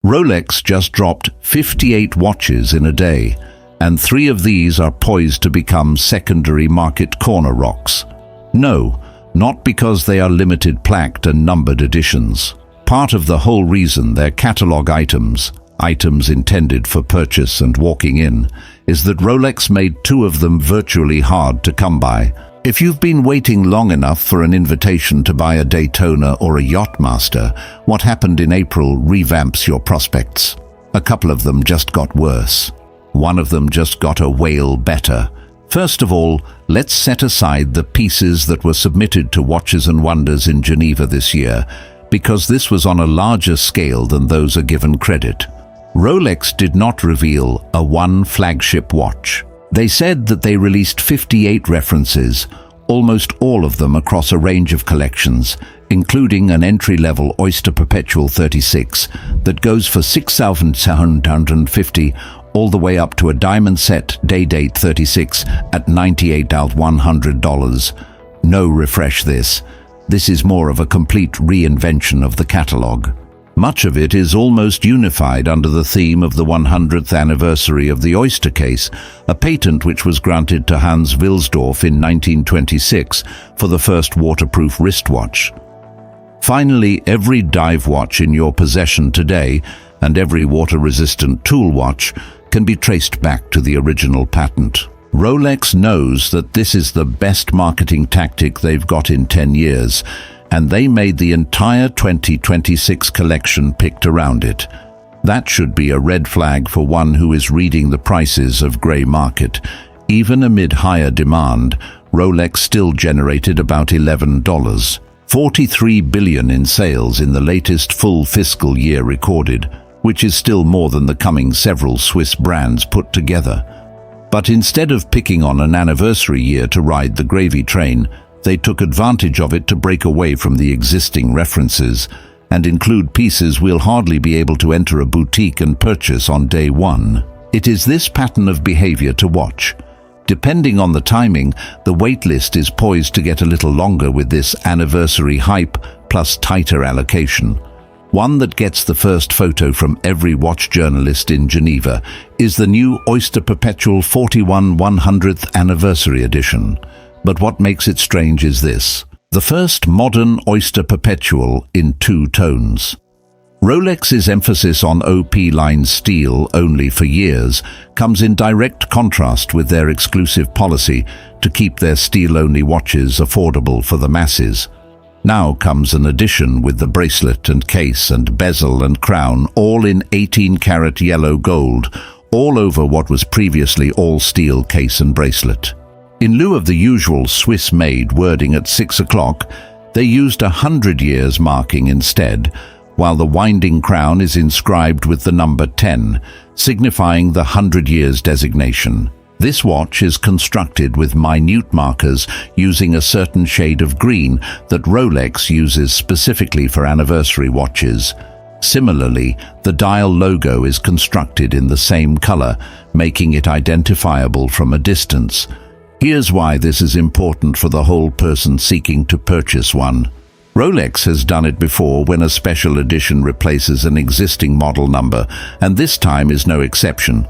Rolex just dropped 58 watches in a day, and 3 of these are poised to become secondary market corner rocks. No, not because they are limited plaqued and numbered editions. Part of the whole reason they're catalog items intended for purchase and walking in, is that Rolex made 2 of them virtually hard to come by. If you've been waiting long enough for an invitation to buy a Daytona or a Yacht-Master, what happened in April revamps your prospects. A couple of them just got worse. One of them just got a whale better. First of all, let's set aside the pieces that were submitted to Watches and Wonders in Geneva this year, because this was on a larger scale than those are given credit. Rolex did not reveal one flagship watch. They said that they released 58 references, almost all of them across a range of collections, including an entry-level Oyster Perpetual 36 that goes for $6,750 all the way up to a diamond set day-date 36 at $98,100. No refresh this. This is more of a complete reinvention of the catalog. Much of it is almost unified under the theme of the 100th anniversary of the Oyster case, a patent which was granted to Hans Wilsdorf in 1926 for the first waterproof wristwatch. Finally, every dive watch in your possession today and every water-resistant tool watch can be traced back to the original patent. Rolex knows that this is the best marketing tactic they've got in 10 years, and they made the entire 2026 collection picked around it. That should be a red flag for one who is reading the prices of grey market. Even amid higher demand, Rolex still generated about $11. 43 billion in sales in the latest full fiscal year recorded, which is still more than the coming several Swiss brands put together. But instead of picking on an anniversary year to ride the gravy train, they took advantage of it to break away from the existing references and include pieces we'll hardly be able to enter a boutique and purchase on day one. It is this pattern of behavior to watch. Depending on the timing, the waitlist is poised to get a little longer with this anniversary hype plus tighter allocation. One that gets the first photo from every watch journalist in Geneva is the new Oyster Perpetual 41 100th Anniversary Edition. But what makes it strange is this: the first modern Oyster Perpetual in 2 tones. Rolex's emphasis on OP-line steel only for years comes in direct contrast with their exclusive policy to keep their steel-only watches affordable for the masses. Now comes an edition with the bracelet and case and bezel and crown all in 18-karat yellow gold, all over what was previously all steel case and bracelet. In lieu of the usual Swiss-made wording at 6 o'clock, they used 100 years marking instead, while the winding crown is inscribed with the number 10, signifying the 100 years designation. This watch is constructed with minute markers using a certain shade of green that Rolex uses specifically for anniversary watches. Similarly, the dial logo is constructed in the same color, making it identifiable from a distance. Here's why this is important for the whole person seeking to purchase one. Rolex has done it before when a special edition replaces an existing model number, and this time is no exception.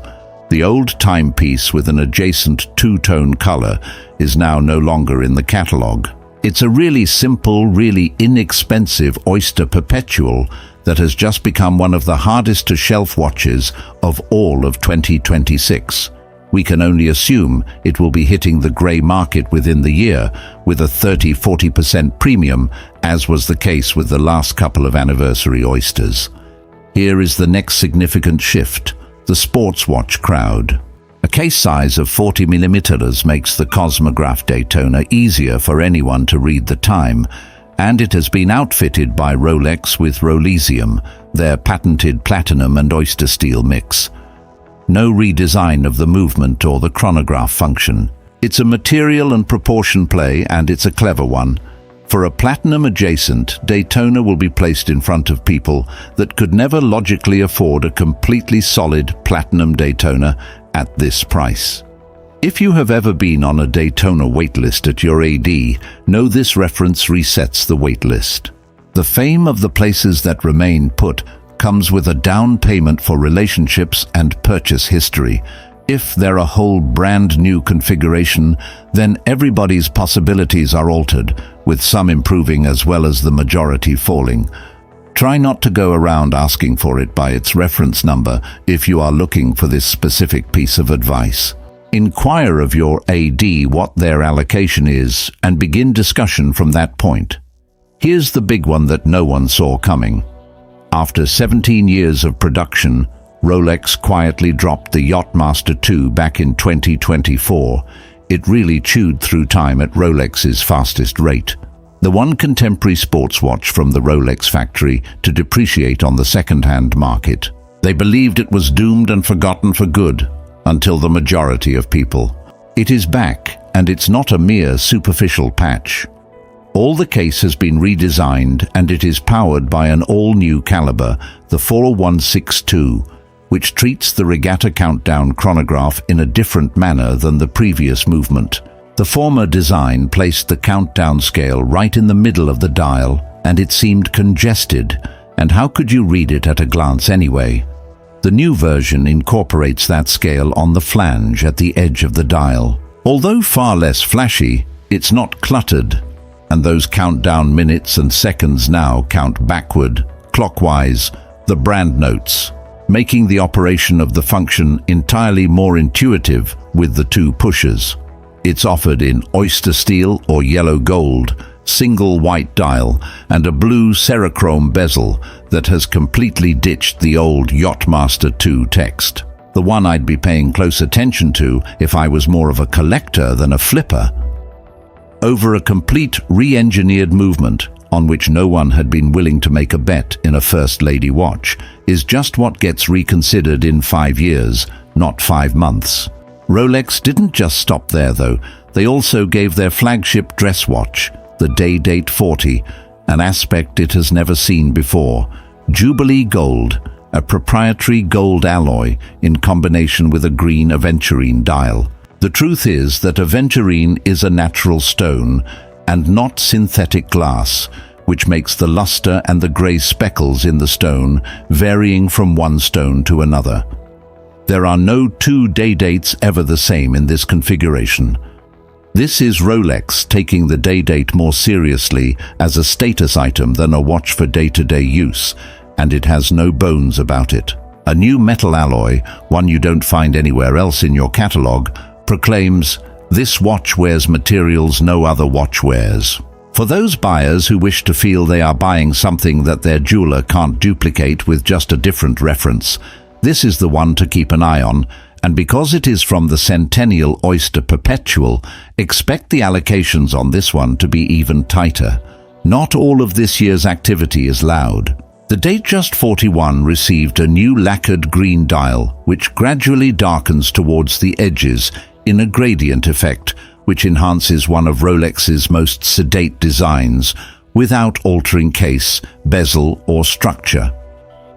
The old timepiece with an adjacent 2-tone color is now no longer in the catalog. It's a really simple, really inexpensive Oyster Perpetual that has just become one of the hardest to shelf watches of all of 2026. We can only assume it will be hitting the grey market within the year with a 30–40% premium, as was the case with the last couple of anniversary Oysters. Here is the next significant shift: the sports watch crowd. A case size of 40mm makes the Cosmograph Daytona easier for anyone to read the time, and it has been outfitted by Rolex with Rolesium, their patented platinum and oyster steel mix. No redesign of the movement or the chronograph function. It's a material and proportion play, and it's a clever one. For a platinum adjacent, Daytona will be placed in front of people that could never logically afford a completely solid platinum Daytona at this price. If you have ever been on a Daytona waitlist at your AD, know this reference resets the waitlist. The fame of the places that remain put comes with a down payment for relationships and purchase history. If they're a whole brand new configuration, then everybody's possibilities are altered, with some improving as well as the majority falling. Try not to go around asking for it by its reference number if you are looking for this specific piece of advice. Inquire of your AD what their allocation is and begin discussion from that point. Here's the big one that no one saw coming. After 17 years of production, Rolex quietly dropped the Yacht-Master II back in 2024. It really chewed through time at Rolex's fastest rate. The one contemporary sports watch from the Rolex factory to depreciate on the second-hand market. They believed it was doomed and forgotten for good, until the majority of people. It is back, and it's not a mere superficial patch. All the case has been redesigned, and it is powered by an all-new caliber, the 4162, which treats the regatta countdown chronograph in a different manner than the previous movement. The former design placed the countdown scale right in the middle of the dial, and it seemed congested, and how could you read it at a glance anyway? The new version incorporates that scale on the flange at the edge of the dial. Although far less flashy, it's not cluttered, and those countdown minutes and seconds now count backward, clockwise, the brand notes, making the operation of the function entirely more intuitive with the two pushers. It's offered in oyster steel or yellow gold, single white dial, and a blue Cerachrome bezel that has completely ditched the old Yacht-Master II text. The one I'd be paying close attention to if I was more of a collector than a flipper. Over a complete re-engineered movement, on which no one had been willing to make a bet in a First Lady watch, is just what gets reconsidered in 5 years, not 5 months. Rolex didn't just stop there though. They also gave their flagship dress watch, the Day-Date 40, an aspect it has never seen before. Jubilee Gold, a proprietary gold alloy in combination with a green aventurine dial. The truth is that aventurine is a natural stone and not synthetic glass, which makes the luster and the grey speckles in the stone varying from one stone to another. There are no two day dates ever the same in this configuration. This is Rolex taking the day date more seriously as a status item than a watch for day-to-day use, and it has no bones about it. A new metal alloy, one you don't find anywhere else in your catalogue, proclaims, "This watch wears materials no other watch wears." For those buyers who wish to feel they are buying something that their jeweler can't duplicate with just a different reference, this is the one to keep an eye on, and because it is from the centennial Oyster Perpetual, expect the allocations on this one to be even tighter. Not all of this year's activity is loud. The Datejust 41 received a new lacquered green dial, which gradually darkens towards the edges in a gradient effect, which enhances one of Rolex's most sedate designs without altering case, bezel, or structure.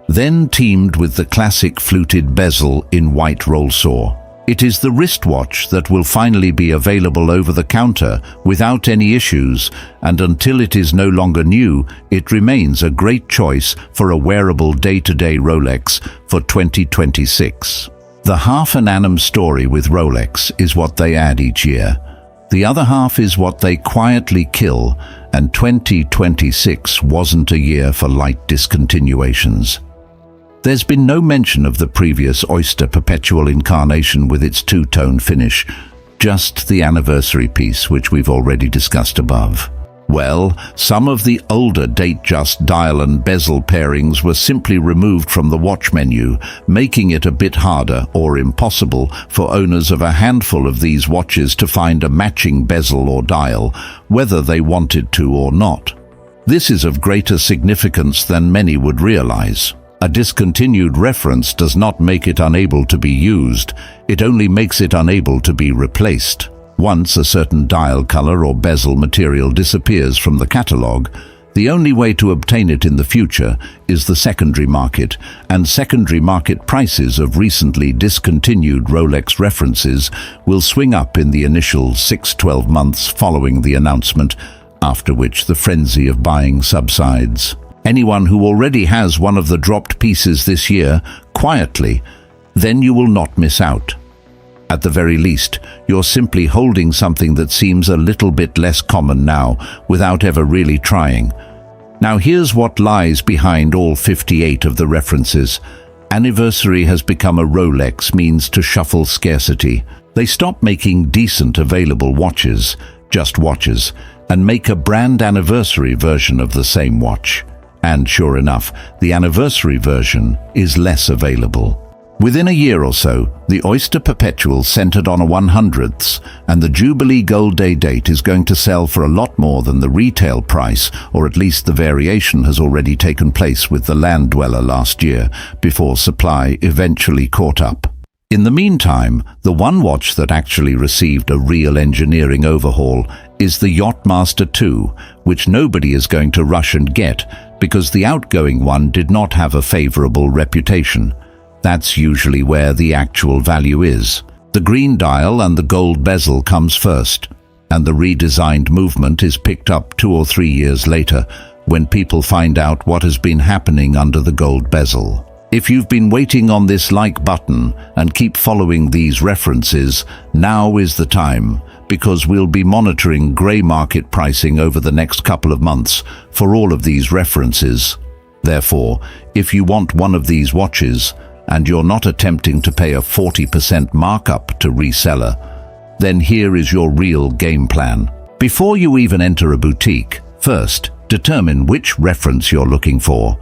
Then teamed with the classic fluted bezel in white roll saw. It is the wristwatch that will finally be available over the counter without any issues, and until it is no longer new, it remains a great choice for a wearable day-to-day Rolex for 2026. The half an annum story with Rolex is what they add each year. The other half is what they quietly kill, and 2026 wasn't a year for light discontinuations. There's been no mention of the previous Oyster Perpetual incarnation with its two-tone finish, just the anniversary piece which we've already discussed above. Well, some of the older Datejust dial and bezel pairings were simply removed from the watch menu, making it a bit harder or impossible for owners of a handful of these watches to find a matching bezel or dial, whether they wanted to or not. This is of greater significance than many would realize. A discontinued reference does not make it unable to be used, it only makes it unable to be replaced. Once a certain dial color or bezel material disappears from the catalogue, the only way to obtain it in the future is the secondary market, and secondary market prices of recently discontinued Rolex references will swing up in the initial 6-12 months following the announcement, after which the frenzy of buying subsides. anyone who already has one of the dropped pieces this year, quietly, then you will not miss out. At the very least, you're simply holding something that seems a little bit less common now, without ever really trying. Now here's what lies behind all 58 of the references. Anniversary has become a Rolex means to shuffle scarcity. They stop making decent available watches, just watches, and make a brand anniversary version of the same watch. And sure enough, the anniversary version is less available. Within a year or so, the Oyster Perpetual centered on a 100ths, and the Jubilee Gold Day date is going to sell for a lot more than the retail price, or at least the variation has already taken place with the Land Dweller last year, before supply eventually caught up. In the meantime, the one watch that actually received a real engineering overhaul is the Yacht-Master II, which nobody is going to rush and get, because the outgoing one did not have a favorable reputation. That's usually where the actual value is. The green dial and the gold bezel comes first, and the redesigned movement is picked up 2 or 3 years later, when people find out what has been happening under the gold bezel. If you've been waiting on this like button and keep following these references, now is the time, because we'll be monitoring grey market pricing over the next couple of months for all of these references. Therefore, if you want one of these watches, and you're not attempting to pay a 40% markup to reseller, then here is your real game plan. Before you even enter a boutique, first, determine which reference you're looking for.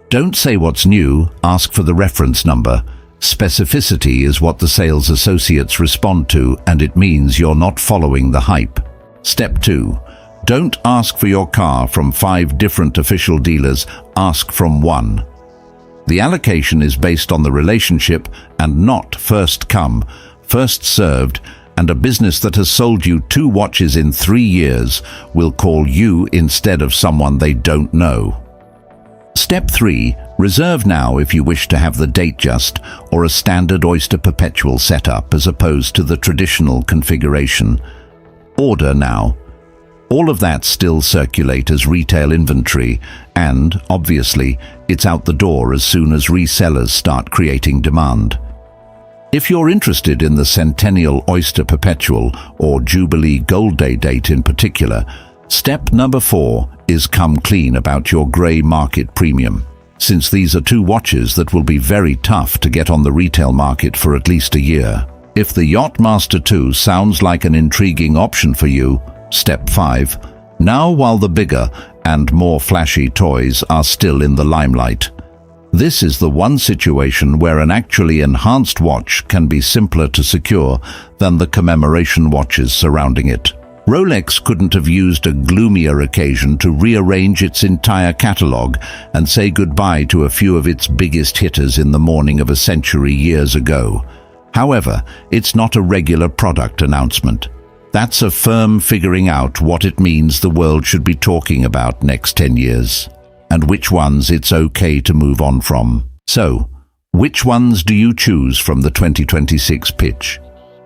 Don't say what's new, ask for the reference number. Specificity is what the sales associates respond to, and it means you're not following the hype. Step 2. Don't ask for your car from 5 different official dealers, ask from one. The allocation is based on the relationship and not first come, first served, and a business that has sold you 2 watches in 3 years will call you instead of someone they don't know. Step 3. Reserve now if you wish to have the Datejust or a standard Oyster Perpetual setup as opposed to the traditional configuration. Order now. All of that still circulate as retail inventory, and, obviously, it's out the door as soon as resellers start creating demand. If you're interested in the Centennial Oyster Perpetual or Jubilee Gold Day date in particular, step number 4 is come clean about your grey market premium, since these are 2 watches that will be very tough to get on the retail market for at least a year. If the Yacht-Master II sounds like an intriguing option for you, step 5. Now while the bigger and more flashy toys are still in the limelight. This is the one situation where an actually enhanced watch can be simpler to secure than the commemoration watches surrounding it. Rolex couldn't have used a gloomier occasion to rearrange its entire catalogue and say goodbye to a few of its biggest hitters in the morning of a century years ago. However, it's not a regular product announcement. That's a firm figuring out what it means the world should be talking about next 10 years, and which ones it's okay to move on from. So, which ones do you choose from the 2026 pitch?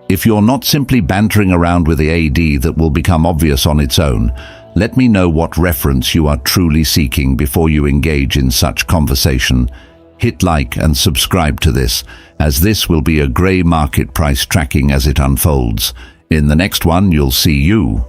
If you're not simply bantering around with the AD that will become obvious on its own, let me know what reference you are truly seeking before you engage in such conversation. Hit like and subscribe to this, as this will be a grey market price tracking as it unfolds. In the next one, you'll see you.